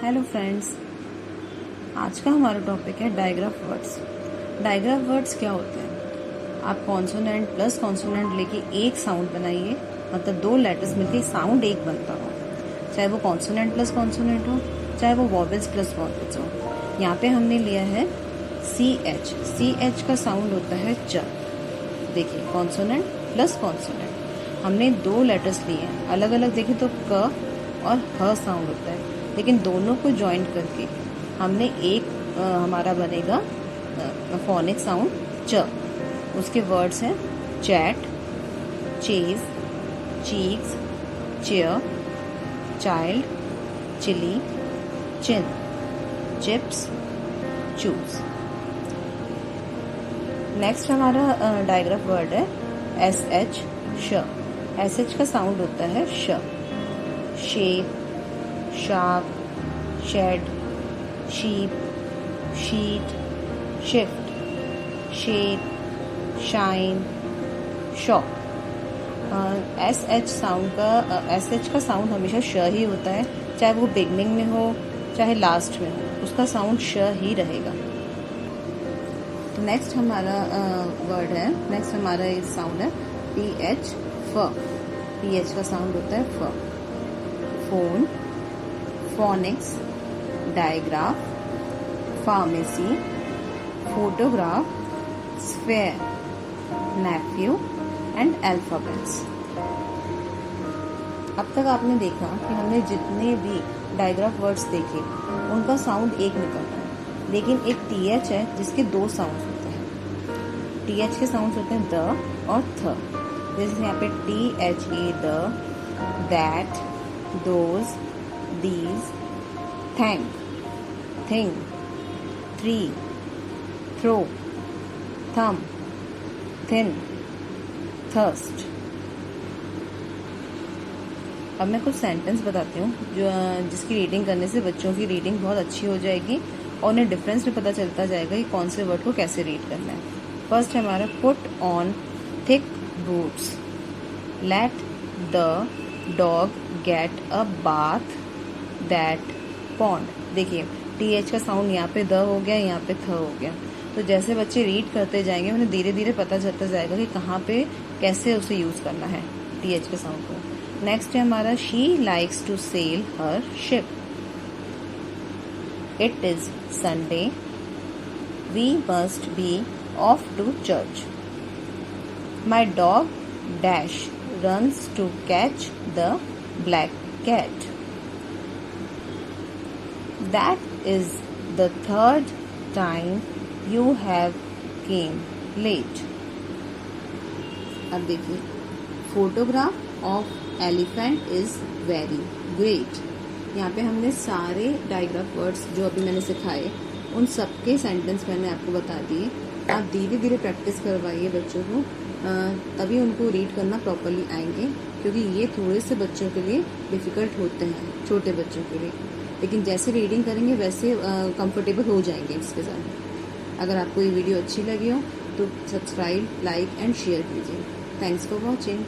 Hello friends, आज का हमारा टॉपिक है डायग्राफ वर्ड्स। डायग्राफ वर्ड्स क्या होते हैं? आप कॉन्सोनेंट प्लस कॉन्सोनेंट लेके एक साउंड बनाइए, मतलब दो लेटर्स मिलके साउंड एक बनता हो, चाहे वो कॉन्सोनेंट प्लस कॉन्सोनेंट हो, चाहे वो वॉवेल्स प्लस वॉवेल्स हो। यहाँ पे हमने लिया है CH। CH का साउंड होता है च। देखिए, कॉन्सोनेंट प्लस कॉन्सोनेंट हमने दो लेटर्स लिए हैं, अलग अलग देखें तो क और ह साउंड होता है, लेकिन दोनों को ज्वाइन करके हमने एक हमारा बनेगा फोनिक साउंड च। उसके वर्ड्स हैं chat, chase, cheeks, chair, child, chilli, chin, chips, choose. Next हमारा डायग्राफ वर्ड है SH, श। SH का साउंड होता है श। Shape, sharp, shade, sheep, sheet, shift, shape, shine, shop. SH का साउंड हमेशा श ही होता है, चाहे वो बिगनिंग में हो चाहे लास्ट में हो, उसका साउंड श ही रहेगा। नेक्स्ट हमारा वर्ड है, नेक्स्ट हमारा साउंड है PH, फ। PH का साउंड होता है फ। Phone, phoenix, digraph, pharmacy, photograph, sphere, Neiphiu and alphabets. अब तक आपने देखा कि हमने जितने भी डायग्राफ वर्ड्स देखे उनका साउंड एक निकलता है, लेकिन एक TH है जिसके दो साउंड्स होते हैं। TH के साउंड्स होते हैं द और थ। जैसे यहाँ पे THE, the, that, those, these, thank, thing, three, throw, thumb, thin, thirst. अब मैं कुछ सेंटेंस बताती हूँ जो जिसकी रीडिंग करने से बच्चों की रीडिंग बहुत अच्छी हो जाएगी और उन्हें डिफरेंस भी पता चलता जाएगा कि कौन से वर्ड को कैसे रीड करना है। फर्स्ट है हमारा put on thick boots, let the dog get a bath that pond. देखिए, TH का साउंड यहाँ पे द हो गया, यहाँ पे थ हो गया। तो जैसे बच्चे रीड करते जाएंगे उन्हें धीरे धीरे पता चलता जाएगा कि कहाँ पे कैसे उसे यूज करना है TH के साउंड को। नेक्स्ट है हमारा she likes to sail her ship, it is Sunday, we must be off to church, my dog Dash runs to catch the black cat. That is the third time you have came late. अब देखिए, photograph of elephant is very great. यहाँ पे हमने सारे digraph words जो अभी मैंने सिखाए उन सबके सेंटेंस मैंने आपको बता दिए। आप धीरे धीरे प्रैक्टिस करवाइए बच्चों को, तभी उनको रीड करना प्रॉपरली आएंगे, क्योंकि ये थोड़े से बच्चों के लिए डिफिकल्ट होते हैं, छोटे बच्चों के लिए। लेकिन जैसे रीडिंग करेंगे वैसे कंफर्टेबल हो जाएंगे इसके साथ। अगर आपको ये वीडियो अच्छी लगी हो तो सब्सक्राइब, लाइक एंड शेयर कीजिए। Thanks for watching.